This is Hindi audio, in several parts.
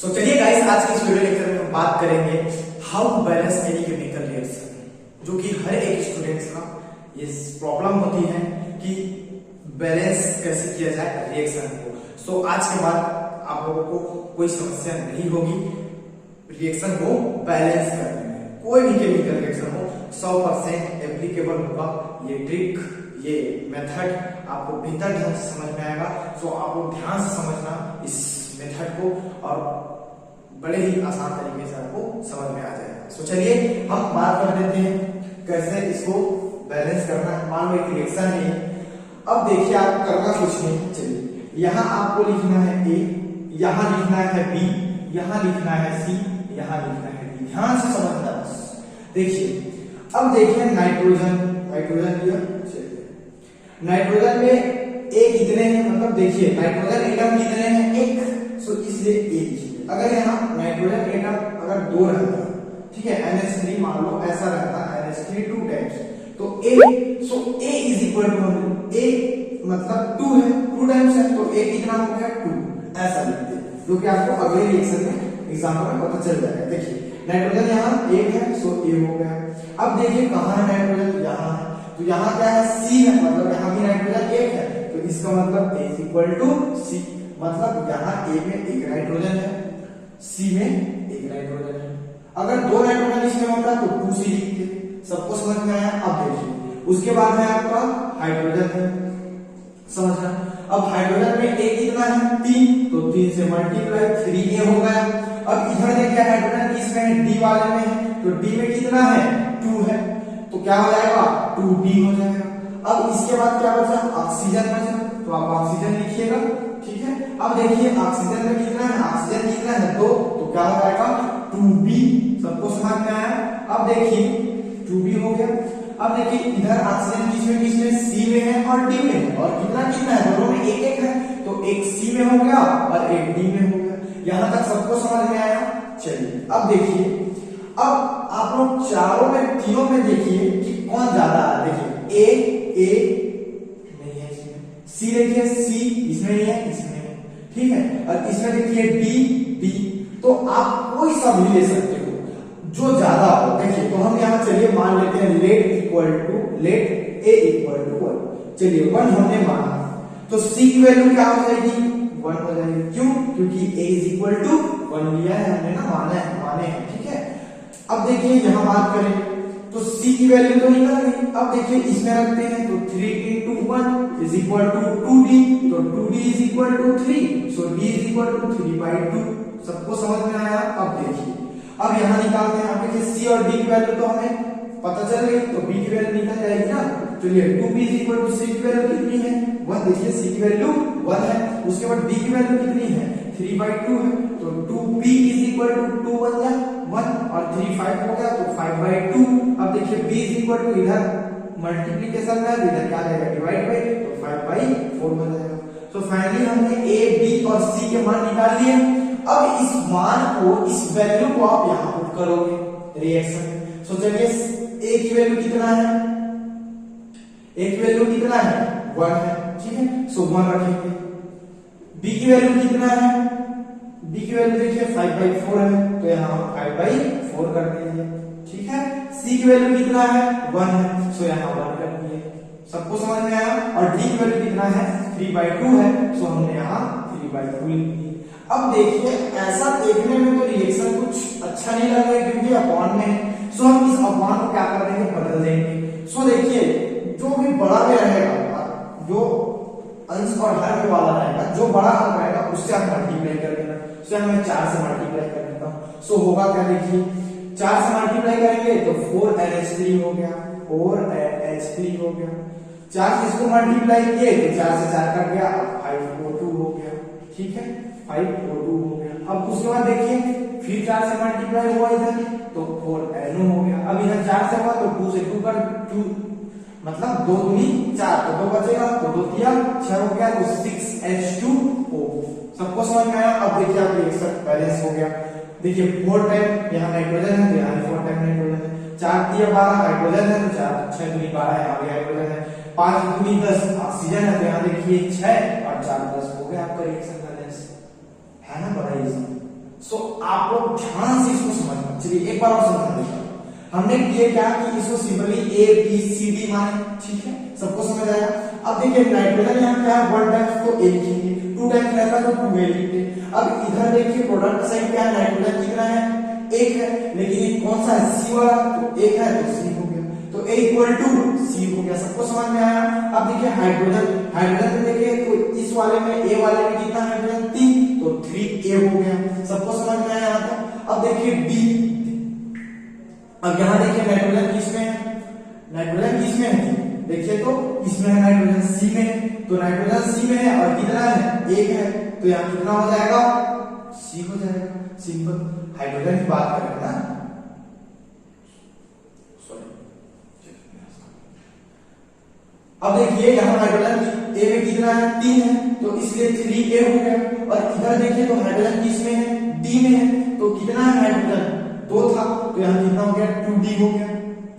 चलिए गाइस, आज के इस वीडियो लेक्चर में हम बात करेंगे how to balance any chemical reaction, जो कि हर एक स्टूडेंट्स का ये प्रॉब्लम होती है कि बैलेंस कैसे किया जाए रिएक्शन को। आज के बाद आप लोगों को कोई समस्या नहीं होगी रिएक्शन को बैलेंस करने में। कोई भी केमिकल रिएक्शन हो 100% एप्लीकेबल होगा ये ट्रिक, ये मेथड आपको बेहतर ढंग से समझ में आएगा। आप लोग ध्यान से समझना इस मेथड को और बड़े ही आसान तरीके से आपको समझ में आ जाएगा। चलिए हम बात कर लेते हैं कैसे इसको बैलेंस करना है। मान लो एक रिएक्शन है, अब देखिए आप करना कुछ नहीं। चलिए यहाँ आपको लिखना है ए, यहाँ लिखना है बी, यहाँ लिखना है सी, यहाँ लिखना है डी। ध्यान से समझना बस। देखिए अब देखिए नाइट्रोजन लिया। चलिए नाइट्रोजन में ए कितने हैं, मतलब देखिए नाइट्रोजन एटम कितने हैं, एक। इसलिए ए लिखिए। अगर यहाँ नाइट्रोजन एटम अगर 2 रहता, ठीक है, NH3 मान लो ऐसा रहता, NH3 2 टाइम्स, तो A is equal to A मतलब 2 है, 2 टाइम्स है, तो A कितना हो गया 2, ऐसा लिखते हैं, जो कि आपको अगले रिएक्शन में एग्जाम्पल में पता चल जाएगा। देखिए नाइट्रोजन यहाँ 1 है, A हो गया। अब देखिए कहाँ है नाइट्रोजन, यहाँ है, तो यहाँ क्या है C है, मतलब यहाँ भी नाइट्रोजन 1 है, तो इसका मतलब A is equal to C, मतलब यहाँ A में 1 नाइट्रोजन है, C में 1 नाइट्रोजन है। अगर 2 नाइट्रोजन इसमें होता तो 2C लिखते। सबको समझ में आया? अब देखिए उसके बाद है आपका हाइड्रोजन है, समझना। अब हाइड्रोजन में A कितना है 3, तो 3 से मल्टीप्लाई 3A हो गया। अब इधर देखिए हाइड्रोजन किसमें है, D वाले में है, तो D में कितना है 2 है, तो क्या हो जाएगा 2D हो जाएगा। अब इसके बाद क्या बचा, ऑक्सीजन बचा, तो आप ऑक्सीजन लिखिएगा, ठीक है। अब देखिए ऑक्सीजन में कितना है, ऑक्सीजन कितना है 2, तो क्या हो जाएगा 2B। सबको समझ में आया? अब देखिए 2B हो गया। अब देखिए इधर ऑक्सीजन किसमें C में है और D में है, और कितना है, दोनों में 1 है, तो एक C में हो गया और एक D में हो गया। यहां तक सबको समझ में आया? चलिए अब देखिए, अब आप लोग चारों में, तीनों में देखिए कि कौन ज्यादा है। देखिए A नहीं है इसमें, C देखिए C इसमें नहीं है, इसमें है, ठीक है, और इसमें देखिए D। तो आप कोई सा भी ले सकते हो जो ज्यादा हो। देखिए तो हम यहाँ चलिए मान लेते हैं लेट A इक्वल टू 1। चलिए 1 हमने माना, तो C की वैल्यू क्या हो जाएगी 1 हो जाएगी। क्यों? क्योंकि A इज इक्वल टू 1 लिया है हमने ना, माने हैं, ठीक है। अब देखिए यहाँ बात करें तो C की वैल्यू तो निकल गई। अब देखिए इसमें रखते हैं, तो 3 into 1 is equal to 2D, तो 2D is equal to 3, so D is equal to 3/2। सबको समझ में आया? अब देखिए अब यहाँ निकालते हैं। अब देखिए C और D की वैल्यू तो हमें पता चल गई, तो B की वैल्यू निकल जाएगी ना। चलिए 2B is equal to C की वैल्यू कितनी है 1, देखिए C की वैल्यू 1 है। उसके बाद D की वैल्यू कितनी है 3/2 है, तो 2B इज इक्वल टू 2 बन जाए 1 और 3 5 हो गया, तो 5/2। अब देखिए B इज इक्वल टू, इधर मल्टीप्लिकेशन में इधर क्या जाएगा डिवाइड बाय, तो 5/4 बन जाएगा। तो फाइनली हमने A, B और C के मान निकाल लिए। अब इस मान को, इस वैल्यू को आप यहां पुट करोगे रिएक्शन में। चलिए A की वैल्यू कितना है, A की वैल्यू कितना है 1 है, ठीक है, सो 1 रखेंगे। B की वैल्यू कितना है, B की वैल्यू देखिए 5/4 है, तो यहाँ 5/4 कर दीजिए, ठीक है। C की वैल्यू कितना है 1 है, सो यहाँ 1 कर दिए। सबको समझ में आया? और D की वैल्यू कितना है 3/2 है, सो हमने यहाँ 3/2 लिख दिए। अब देखिए ऐसा देखने में तो रिएक्शन कुछ अच्छा नहीं लग रहा है, क्योंकि अपॉन में है, सो हम इस अपॉन को क्या कर देंगे, बदल देंगे। सो देखिए जो भी बड़ा में रहेगा, जो अंश और हर में वाला रहेगा, जो बड़ा अंक रहेगा उससे आप मल्टीप्लाई कर देना। सो मैं 4 से मल्टीप्लाई कर देता हूँ। सो होगा क्या, देखिए 4 से मल्टीप्लाई करेंगे तो 4NH3 हो गया, 4NH3 हो गया। 4 से इसको मल्टीप्लाई किए तो 4 से 4 कट गया, 5O2 हो गया, ठीक है, 5O2 हो गया। अब उसके बाद देखिए फिर 4 से मल्टीप्लाई हुआ इधर, तो 4NO हो गया। अब इधर 4 से हुआ तो 2 से 2 कर 2, मतलब 2 दूनी 4, तो 2 बचेगा, तो 2 तिया 6 हो गया, तो 6H2O। सबको समझ में आया? अब देखिए आप रिएक्शन बैलेंस हो गया। देखिए 4 टाइम यहाँ नाइट्रोजन है, तो यहाँ 4 टाइम नाइट्रोजन है, 4 तिया 12 हाइड्रोजन है, तो 4 6 दूनी 12 यहाँ भी हाइड्रोजन है, 5 दूनी 10 ऑक्सीजन है, तो यहाँ देखिए 6 और 4 10 हो गया आपका रिएक्शन बैलेंस, है ना, बड़ा इजी। सो आप लोग ध्यान से इसको समझना। चलिए एक बार और समझा देता हूं। हमने किया क्या कि इसको simply A B C D माने, ठीक है, सबको समझ आया। अब देखिए नाइट्रोजन यहाँ क्या है, 1 टाइम्स तो ए लिखेंगे, 2 टाइम्स रहता तो 2a लिखते। अब इधर देखिए प्रोडक्ट साइड क्या है, नाइट्रोजन कितना है, 1 है, लेकिन ये कौन सा है, सी वाला, तो 1 है तो सी हो गया, तो a इक्वल टू सी हो गया। सबको समझ में आया। अब देखिए हाइड्रोजन में देखिए तो इस वाले में ए वाले में कितना हाइड्रोजन, 3, तो 3a हो गया। सबको समझ में आया यहाँ तक। अब देखिए बी, अब यहाँ देखिए नाइट्रोजन किसमें है, नाइट्रोजन किसमें है, देखिए तो इसमें है नाइट्रोजन सी में है, तो नाइट्रोजन सी में है और कितना है, 1 है, तो यहाँ कितना हो जाएगा, सी हो जाएगा। सिंपल, हाइड्रोजन की बात करें ना, अब देखिए यहाँ हाइड्रोजन ए में कितना है, 3 है, तो इसलिए 3a हो गया। और इधर देखिए तो हाइड्रोजन किसमें है, डी में है, तो कितना है हाइड्रोजन, 2 था, तो यहाँ कितना हो गया, 2d हो गया,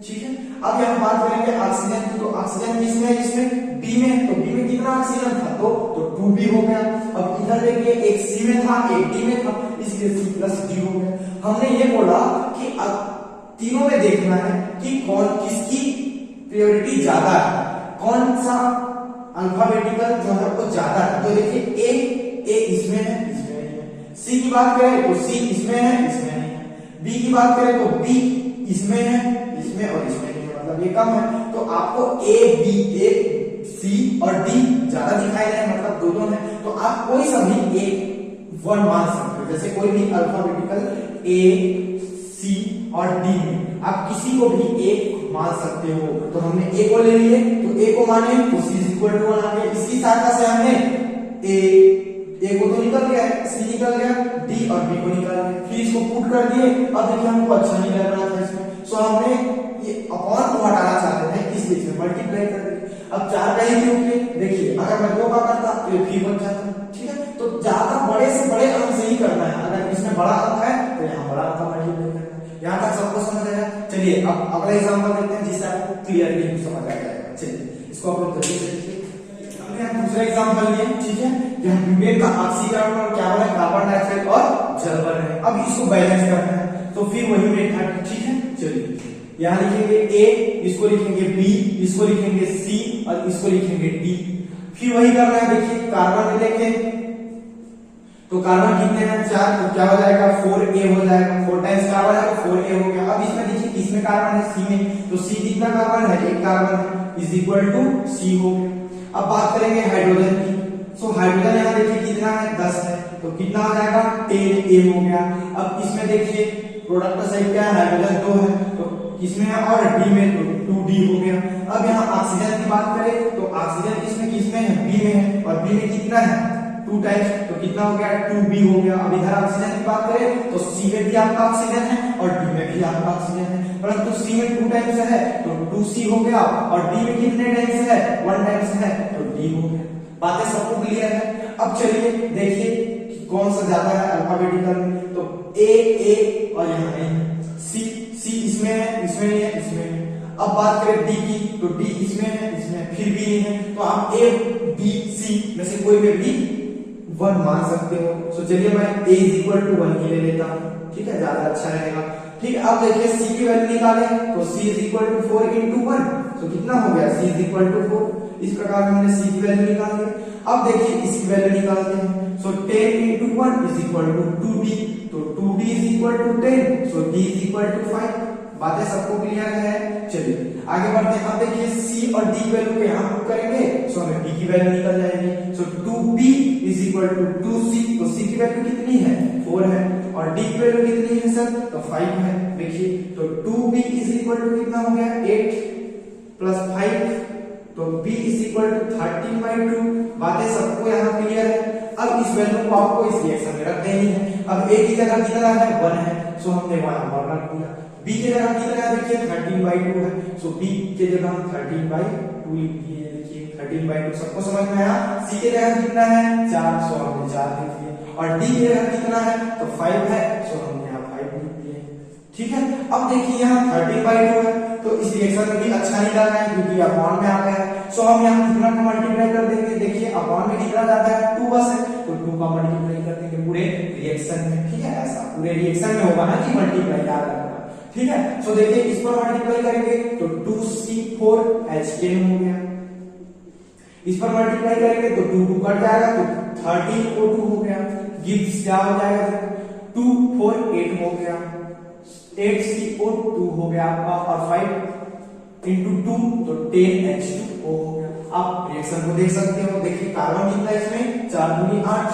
ठीक है। अब यहाँ बात करेंगे ऑक्सीजन की, तो ऑक्सीजन किसमें है, इसमें बी में, तो बी में कितना ऑक्सीजन था, तो 2b हो गया। अब इधर देखिए एक सी में था, एक डी में था, इसलिए c प्लस डी हो गया। हमने ये बोला कि अब तीनों में देखना है कि कौन किसकी प्रायोरिटी ज्यादा है, कौन सा अल्फाबेटिकल जो है वो ज्यादा है। तो देखिए ए इसमें है, इसमें नहीं है। सी की बात करें तो सी इसमें है, इसमें नहीं है। बी की बात करें तो बी इसमें है, इसमें और इसमें नहीं है, मतलब ये कम है। तो आपको ए सी और डी ज्यादा दिखाई दे, मतलब दोनों में, तो आप कोई सा भी एक 1 मान सकते हो। जैसे कोई भी अल्फाबेटिकल ए सी और डी में आप किसी को भी एक मान सकते हो। तो हमने ए को ले लिए, तो ए को माने तो सी इक्वल टू 1 आ गया। इसकी सहायता से हमने ए को तो निकल गया, सी निकल गया, डी और बी को निकल गया, फिर इसको पुट कर दिए। अब देखिए हमको अच्छा नहीं लग रहा था इसमें, सो हमने ये अपॉन को हटाना चाहते थे, इसलिए इसमें मल्टीप्लाई कर दिए। अब 4 का ही क्योंकि देखिए अगर मैं 2 का करता तो ये फिर बच जाता, ठीक है। तो ज्यादा बड़े से बड़े अंक से ही करना है, अगर इसमें बड़ा अंक है तो यहाँ बड़ा अंक मल्टीप्लाई करना है। यहाँ तक सबको समझ आया। चलिए अब अगला एग्जांपल देखते हैं जिससे आपको क्लियरली समझ आ जाएगा। चलिए इसको आप लोग जल्दी से देखिए। हमने यहाँ दूसरा एग्जांपल लिए, ठीक है, यहाँ ब्यूटेन का ऑक्सीकरण और क्या बना है, कार्बन डाइऑक्साइड और जल बन रहे हैं। अब इसको बैलेंस करना है, तो फिर वही मेथड, ठीक है। चलिए यहाँ लिखेंगे ए, इसको लिखेंगे बी, इसको लिखेंगे सी और इसको लिखेंगे डी। फिर वही करना है। देखिए कार्बन में देखें तो कार्बन कितने हैं, 4, तो क्या हो जाएगा, 4a हो जाएगा। 4 टाइम्स कार्बन है तो 4a हो गया। अब इसमें देखिए किसमें कार्बन है, सी में, तो सी कितना कार्बन है, 1 कार्बन है, इज इक्वल टू सी हो गया। अब बात करेंगे हाइड्रोजन की, सो हाइड्रोजन यहाँ देखिए कितना है, 10 है, तो कितना हो जाएगा, 10a हो गया। अब इसमें देखिए प्रोडक्ट साइड क्या है, हाइड्रोजन 2 है, तो किसमें है, और डी में, तो 2d हो गया। अब यहाँ ऑक्सीजन की बात करें तो ऑक्सीजन किसमें है, बी में है, और बी में कितना है, 2 टाइम्स, तो कितना हो गया, 2b हो गया। अब इधर ऑक्सीजन की बात करें तो सी में भी आपका ऑक्सीजन है और डी में भी आपका ऑक्सीजन है, परंतु सी में 2 टाइम्स है तो 2c हो गया, और डी में कितने टाइम्स है, 1 टाइम्स है, तो d हो गया। बातें सबको क्लियर है। अब चलिए देखिए कौन सा ज्यादा है अल्फाबेटिकल में, तो ए और यहाँ नहीं, सी इसमें है, इसमें नहीं है, इसमें नहीं। अब बात करें डी की, तो डी इसमें है, इसमें फिर भी नहीं है, तो आप ए बी सी में से कोई में भी 1 मान सकते हो। सो चलिए मैं a इज इक्वल टू 1 ही ले लेता हूँ, ठीक है, ज्यादा अच्छा रहेगा। ठीक है, अब देखिए c की वैल्यू निकाले तो c is equal to 4 into 1, तो कितना हो गया, c इज इक्वल टू 4। इस प्रकार हमने c की वैल्यू निकाल ली। अब देखिए इसकी वैल्यू निकालते हैं, so 10 into 1 is equal to 2d, तो 2d is equal to 10, so d is equal to 5। बातें सबको क्लियर है। चलिए आगे बढ़ते हैं। अब देखिए c और d की वैल्यू को यहाँ पुट करेंगे, सो हमें d की वैल्यू निकल जाएगी। सो 2b is equal to 2c, तो c की वैल्यू कितनी है, 4 है, और d की वैल्यू कितनी है सर, तो 5 है। देखिए तो 2b इज इक्वल टू कितना हो गया, 8 प्लस 5, तो b इज इक्वल टू 13/2। बातें सबको यहाँ क्लियर है। अब इस वैल्यू को आपको इस रिएक्शन में रख देनी है। अब a की जगह कितना है, 1 है, सो हमने वहां रख दिया। b की जगह कितना है, देखिए 13/2 है, सो b की जगह हम 13/2 लिख दिए। देखिए 13/2 सबको समझ में आया। c की जगह कितना है, 4, सो हमने 4 लिख दिए, और d की जगह कितना है, तो 5 है, सो हमने यहाँ 5 लिख दिए। ठीक है, अब देखिए यहाँ 13/2 है, तो इस रिएक्शन में भी अच्छा नहीं लग रहा है क्योंकि अपॉन में आ गया है, सो हम यहाँ कितना को मल्टीप्लाई कर देंगे। देखिए अपॉन में कितना जाता है, 2 बस है, तो 2 का मल्टीप्लाई कर देंगे पूरे रिएक्शन में। ठीक है, ऐसा पूरे रिएक्शन में होगा ना कि मल्टीप्लाई याद रखना, ठीक है। सो देखिए इस पर मल्टीप्लाई करेंगे तो 2C4H10 हो गया, इस पर मल्टीप्लाई करेंगे तो 2 2 कट जाएगा तो 13O2 हो गया, गिव्स क्या हो जाएगा 2 4 8 हो गया, 8CO2 हो गया आपका, और 5 into 2 तो 10H2O हो गया। आप रिएक्शन को देख सकते हो, देखिए कार्बन कितना है इसमें 4 दूनी 8,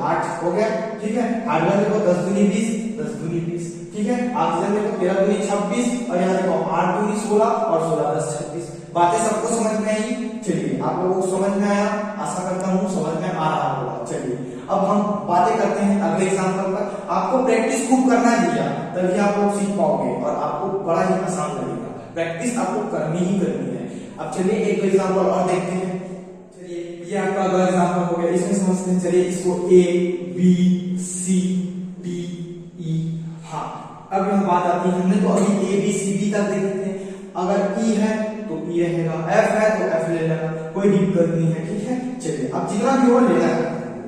8 हो गया, ठीक है। हाइड्रोजन देखो 10 दूनी 20, 10 दूनी 20, ठीक है। ऑक्सीजन देखो 13 दूनी 26, और यहाँ देखो 8 दूनी 16 और 16 10 26। बातें सबको समझ में आई? चलिए आप लोगों को समझ में आया, आशा करता हूँ समझ में आ रहा होगा। चलिए अब हम बातें करते हैं अगले एग्जांपल पर। आपको प्रैक्टिस खूब करना है भैया, तभी आप लोग सीख पाओगे और आपको बड़ा ही आसान लगेगा। प्रैक्टिस आपको करनी ही करनी है। अब चलिए एक एग्जांपल और देखते हैं। चलिए ये आपका अगला एग्जांपल हो गया, इसमें समझते हैं। चलिए इसको A B C D E, हाँ अब हम बात आती है, हमने तो अभी A B C D तक देखे थे। अगर E है तो E रहेगा, F है तो F ले लेना, कोई दिक्कत नहीं है, ठीक है। चलिए अब जितना भी हो लेना है,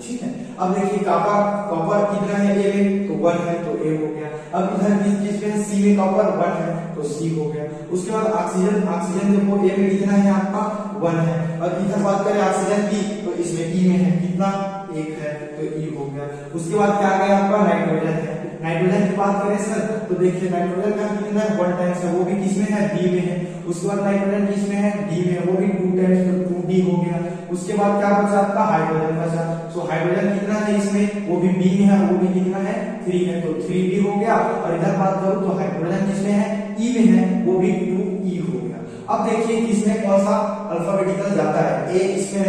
ठीक है। अब देखिए कॉपर कितना है A में तो 1 है तो A हो गया। अब इधर किस में C में कॉपर 1 है तो C हो गया। उसके बाद ऑक्सीजन देखो A में कितना है आपका 1 है। अब इधर बात करें ऑक्सीजन की तो इसमें E में है कितना 1 है तो E हो गया। उसके बाद क्या आ गया आपका नाइट्रोजन है। नाइट्रोजन की बात करें सर तो देखिए नाइट्रोजन का कितना है 1 टाइम्स है, वो भी किसमें है D में है। उसके बाद नाइट्रोजन किसमें है D में, वो भी 2 टाइम्स तो 2D हो गया। उसके बाद क्या बचा आपका हाइड्रोजन बचा। सो हाइड्रोजन कितना है इसमें, वो भी B में है, वो भी कितना है 3 है तो 3D हो गया। और इधर बात करूं तो हाइड्रोजन किसमें है E में है, वो भी 2E हो गया। अब देखिए किसमें कौन सा अल्फाबेटिकल जाता है। A इसमें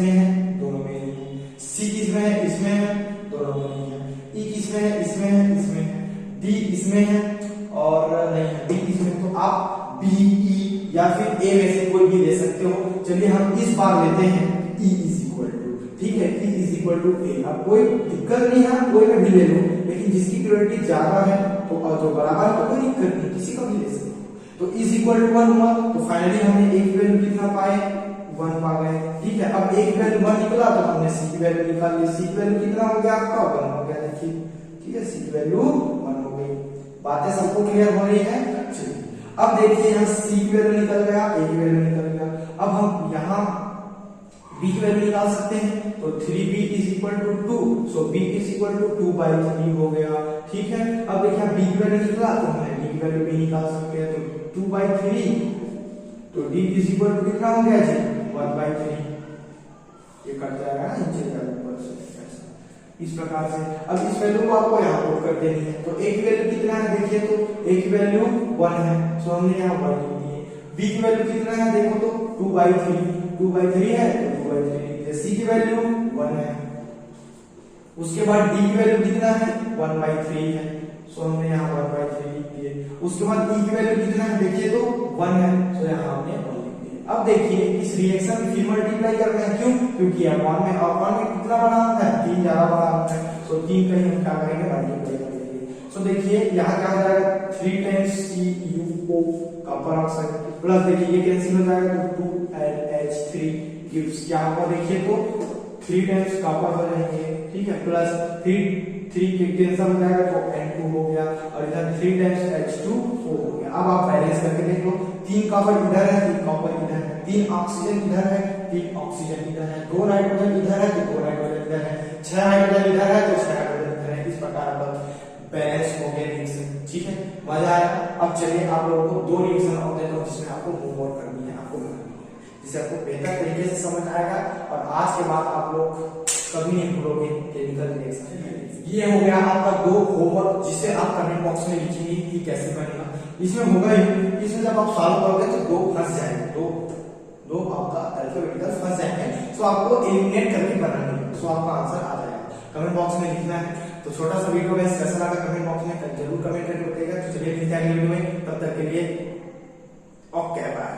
है, दोनों में नहीं है। C किसमें है, इसमें है, दोनों में नहीं है। E किसमें है, इसमें है, D इसमें है और नहीं है, D इसमें। तो आप B E या फिर A में से कोई भी ले सकते हो। चलिए हम इस बार लेते हैं E इज इक्वल टू, ठीक है, E is equal to A। अब कोई दिक्कत नहीं है, कोई भी ले लो, लेकिन जिसकी प्योरिटी ज्यादा है तो और जो बराबर है तो कोई दिक्कत नहीं, किसी का भी ले सकते हो। तो इज इक्वल टू 1 हुआ तो फाइनली हमने A की वैल्यू कितना पाए 1 पा गए, ठीक है। अब A की वैल्यू 1 निकला तो हमने C की वैल्यू निकाल ली। C की वैल्यू कितना हो गया आपका 1 हो गया, देखिए, ठीक है। C की वैल्यू 1 हो गई। बातें सबको क्लियर हो रही है? चलिए अब देखिए यहाँ C की वैल्यू निकल गया, A की वैल्यू निकल गया। अब हम यहाँ B की वैल्यू निकाल सकते हैं तो 3B is equal to 2, so B is equal to 2/3 हो गया, ठीक है। अब देखिए B की वैल्यू निकला तो हम D की वैल्यू भी निकाल सकते हैं तो 2/3 तो D इज इक्वल टू कितना हो गया जी 1/3। ये कट जाएगा ना नीचे का ऊपर से इस प्रकार से। अब इस वैल्यू को आपको यहाँ पुट कर देनी है। तो A की वैल्यू कितना है देखिए, तो A की वैल्यू 1 है, सो हमने यहाँ 1 लिख दिए। B की वैल्यू कितना है देखो तो 2/3 है तो 2/3। C की वैल्यू 1 है। उसके बाद D की वैल्यू कितना है 1/3 है, सो हमने यहाँ 1/3 लिख दिए। उसके बाद E की वैल्यू कितना है देखिए तो 1 है, सो यहाँ हमने 1 लिख दिए। अब देखिए इस रिएक्शन में फिर मल्टीप्लाई करते हैं, क्यों? क्योंकि अपान में कितना बड़ा होता है 3 ज्यादा बड़ा होता है, सो 3 कहीं हम क्या करेंगे मल्टीप्लाई करेंगे। सो देखिए यहाँ क्या हो जाएगा 3 times CuO copper oxide plus देखिए ये कैंसिल हो जाएगा तो 2NH3 गिव्स क्या होगा देखिए तो 3 टाइम्स कॉपर हो जाएंगे, ठीक है, प्लस 3 के कैंसिल हो जाएगा तो N2 हो गया और इधर 3 टाइम्स H2O हो गया। अब आप बैलेंस करके देख लो, 3 कॉपर इधर है, 3 कॉपर इधर है, 3 ऑक्सीजन इधर है, 3 ऑक्सीजन इधर है, 2 नाइट्रोजन इधर है तो 2 नाइट्रोजन इधर है, 6 हाइड्रोजन इधर है तो 6 हाइड्रोजन इधर है। इस प्रकार का बैलेंस हो गया रिएक्शन, ठीक है, मजा आया। अब चलिए आप लोगों को 2 रिएक्शन और देता हूं जिसमें आपको होमवर्क करनी है, आपको जिससे आपको बेहतर तरीके से समझ आएगा और आज के बाद आप लोग कभी नहीं भूलोगे केमिकल रिएक्शन। ये हो गया आपका 2 होमवर्क जिसे आप कमेंट बॉक्स में लिखेंगे कि कैसे बनेगा। इसमें होगा ही, इसमें जब आप सॉल्व करोगे तो 2 फंस जाएंगे, 2 आपका अल्फाबेटिकल फंस जाएंगे, सो आपको एलिमिनेट करके बनानी है, सो आपका आंसर आ जाएगा। कमेंट बॉक्स में लिखना है। तो छोटा सा वीडियो में कैसा लगा कमेंट बॉक्स में जरूर कमेंट करके बताइएगा। तो चलिए मिलते हैं अगले वीडियो में, तब तक के लिए ओके बाय।